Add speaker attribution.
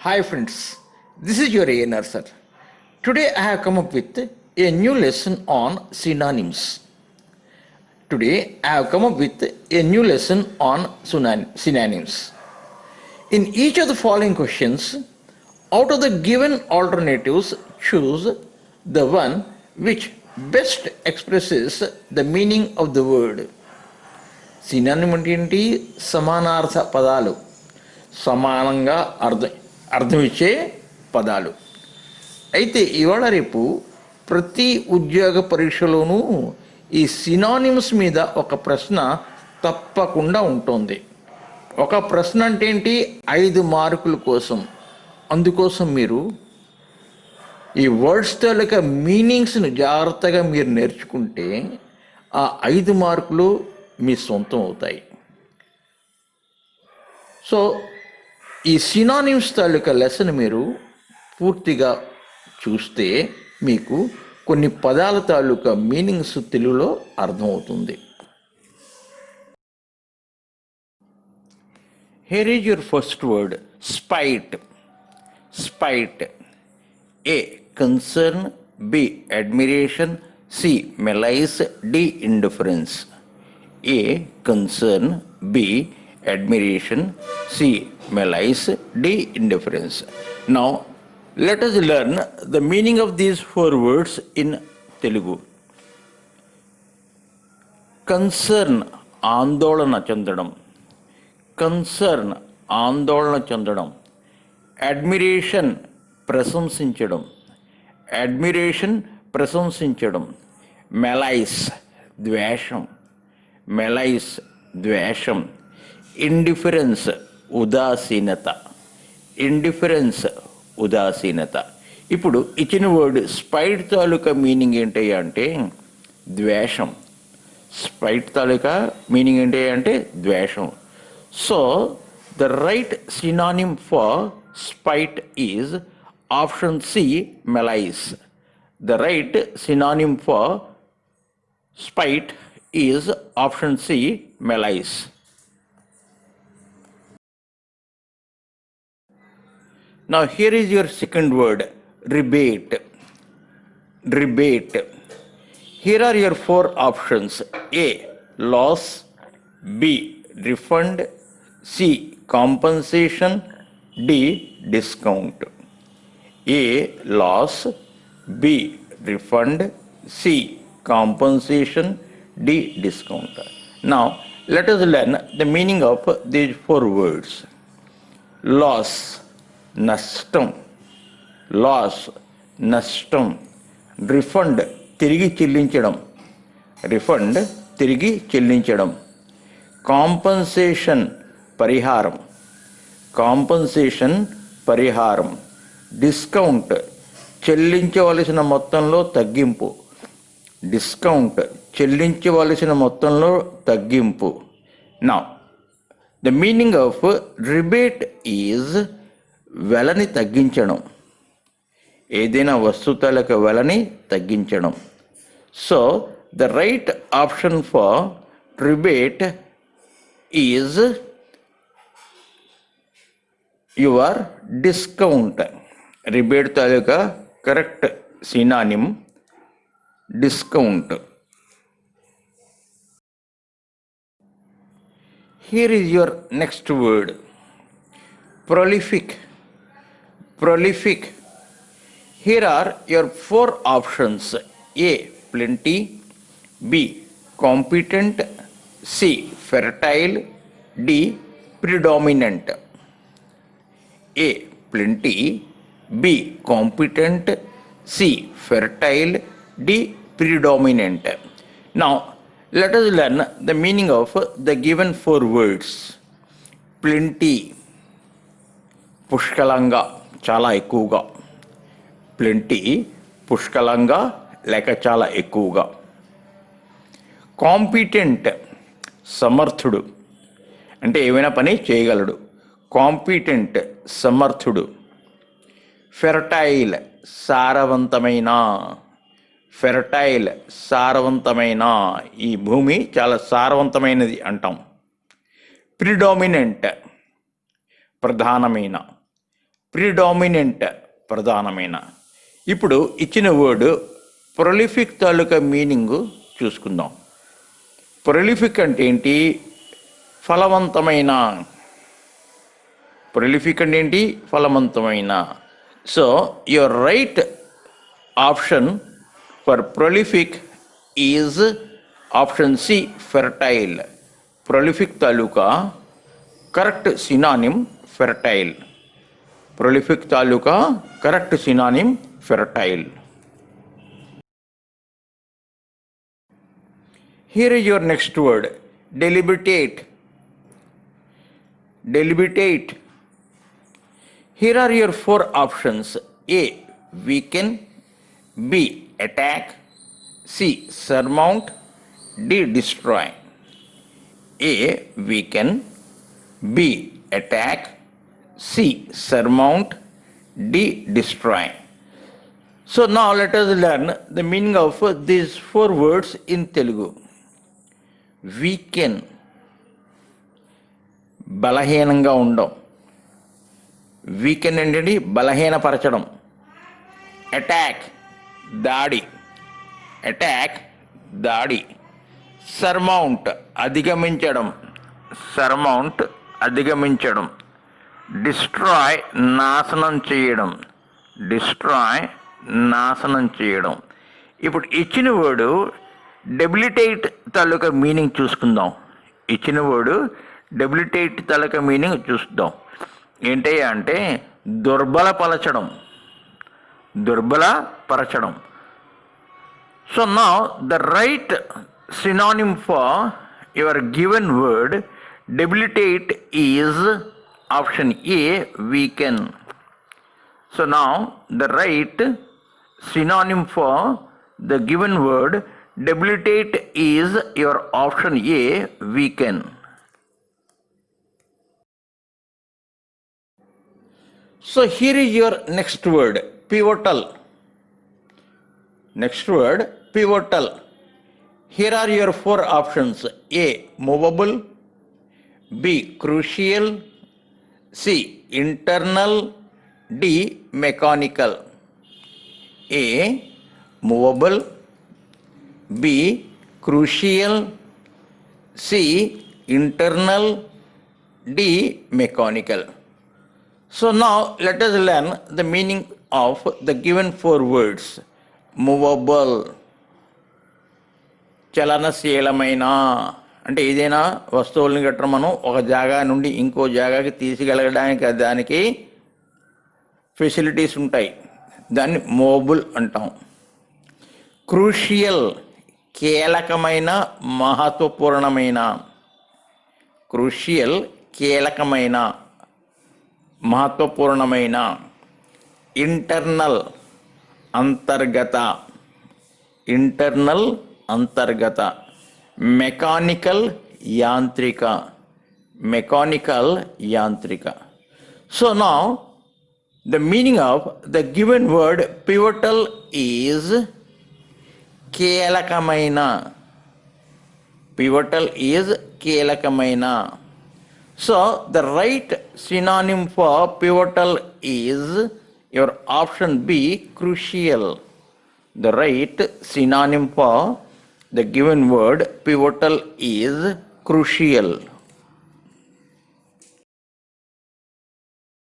Speaker 1: Hi friends, this is your A sir. Today I have come up with a new lesson on synonyms. Today I have come up with a new lesson on synonyms. In each of the following questions, out of the given alternatives, choose the one which best expresses the meaning of the word. Synonym అంటే ఏంటి? సమానార్థ పదాలు, సమానంగా అర్థమిచ్చే పదాలు. అయితే ఇవాళ రేపు ప్రతి ఉద్యోగ పరీక్షలోనూ ఈ సినానిమ్స్ మీద ఒక ప్రశ్న తప్పకుండా ఉంటుంది. ఒక ప్రశ్న అంటే ఏంటి? 5 మార్కుల కోసం. అందుకోసం మీరు ఈ వర్డ్స్ తాలూకా మీనింగ్స్ను జాగ్రత్తగా మీరు నేర్చుకుంటే ఆ 5 మార్కులు మీ సొంతం అవుతాయి. సో ఈ సినానిమ్స్ తాలూకా లెసన్ మీరు పూర్తిగా చూస్తే మీకు కొన్ని పదాల తాలూకా మీనింగ్స్ తెలుగులో అర్థమవుతుంది. Here is your first word, spite. Spite. A. Concern. B. Admiration. C. Malice. D. Indifference. A. Concern. B. Admiration. C. Malice. D. Indifference. Now, let us learn the meaning of these 4 words in Telugu. Concern, ఆందోళన చెందడం. Concern, ఆందోళన చెందడం. Admiration, ప్రశంసించడం. Admiration, ప్రశంసించడం. Malaise, ద్వేషం. Malaise, ద్వేషం. Indifference, ఉదాసీనత. Indifference, ఉదాసీనత. ఇప్పుడు ఇచ్చిన వర్డ్ స్పైట్ తాలూకా మీనింగ్ ఏంటి అంటే ద్వేషం. స్పైట్ తాలూకా మీనింగ్ ఏంటి అంటే ద్వేషం. So, the right synonym for spite is option C, malice. The right synonym for spite is option C, malice. Now, here is your second word, rebate. Rebate. Here are your 4 options. A, loss. B, refund. C, compensation. D, discount. A, loss. B, refund. C, compensation. D, discount. Now, let us learn the meaning of these 4 words. Loss, నష్టం. Loss, నష్టం. Refund, తిరిగి చెల్లించడం. Refund, తిరిగి చెల్లించడం. Compensation, పరిహారం. Compensation, పరిహారం. Discount, చెల్లించవలసిన మొత్తంలో తగ్గింపు. డిస్కౌంట్, చెల్లించవలసిన మొత్తంలో తగ్గింపు. Now the meaning of rebate is వెలని తగ్గించడం. ఏదైనా వస్తువులకు వెలని తగ్గించడం. So the right option for rebate is your discount. Rebate తాలూకా correct synonym discount. Here is your next word, prolific. Prolific. Here are your 4 options. A, plenty. B, competent. C, fertile. D, predominant. A, plenty. B, competent. C, fertile. D, predominant. Now, let us learn the meaning of the given 4 words. Plenty, పుష్కలంగా, చాలా ఎక్కువగా. Plenty, పుష్కలంగా లేక చాలా ఎక్కువగా. Competent, సమర్థుడు, అంటే ఏమైనా పని చేయగలడు. కాంపిటెంట్, సమర్థుడు. ఫెర్టైల్, సారవంతమైన. ఫెర్టైల్, సారవంతమైన, ఈ భూమి చాలా సారవంతమైనది అంటాం. ప్రిడామినెంట్, ప్రధానమైన. ప్రిడామినెంట్ ప్రధానమైన. ఇప్పుడు ఇచ్చిన వర్డ్ ప్రొలిఫిక్ తాలూకా మీనింగ్ చూసుకుందాం. ప్రొలిఫిక్ అంటే ఏంటి? ఫలవంతమైన. ప్రొలిఫిక్ అంటే ఏంటి? ఫలవంతమైన. So your right option for prolific is option C, fertile. Prolific తాలూకా కరెక్ట్ సినానిమ్ ఫెర్టైల్. ప్రొలిఫిక్ తాలూకా correct synonym fertile. Here is your next word, deliberate. Deliberate. Here are your four options. A, weaken. B, attack. C, surmount. D, destroy. A, weaken. B, attack. C, surmount. D, destroy. So now let us learn the meaning of these four words in Telugu. Weaken, బలహీనంగా ఉండడం. Weaken ఏంటండి? బలహీనపరచడం. Attack, దాడి. Attack, దాడి. Surmount, అధిగమించడం. Surmount, అధిగమించడం. Destroy, నాశనం చేయడం. డిస్ట్రాయ్, నాశనం చేయడం. ఇప్పుడు ఇచ్చిన వర్డు డెబిలిటేట్ తాలూకా మీనింగ్ చూసుకుందాం. ఇచ్చిన వర్డు డెబిలిటేట్ తాలూకా మీనింగ్ చూద్దాం. ఏంటయ్యా అంటే దుర్బలపరచడం. దుర్బలపరచడం. So now the right synonym for your given word debilitate is option A, weaken. So now the right synonym for the given word debilitate is your option A, weaken. So here is your next word, pivotal. Next word, pivotal. Here are your four options. A, movable. B, crucial. C, internal. D, mechanical. A, movable. B, crucial. C, internal. D, mechanical. So now let us learn the meaning of the given four words. Movable, చలనశీలమైన. అంటే ఏదైనా వస్తువులను గట్రా మనం ఒక జాగా నుండి ఇంకో జాగాకి తీసుకెళ్ళడానికి దానికి ఫెసిలిటీస్ ఉంటాయి. దాన్ని మూవబుల్ అంటాం. క్రూషియల్, కీలకమైన, మహత్వపూర్ణమైన. క్రూషియల్, కీలకమైన, మహత్వపూర్ణమైన. ఇంటర్నల్, అంతర్గత. ఇంటర్నల్, అంతర్గత. మెకానికల్, యాంత్రిక. మెకానికల్, యాంత్రిక. So now the meaning of the given word pivotal is కీలకమైన. Pivotal is కీలకమైన. So the right synonym for pivotal is your option B, crucial. The right synonym for the given word pivotal is crucial.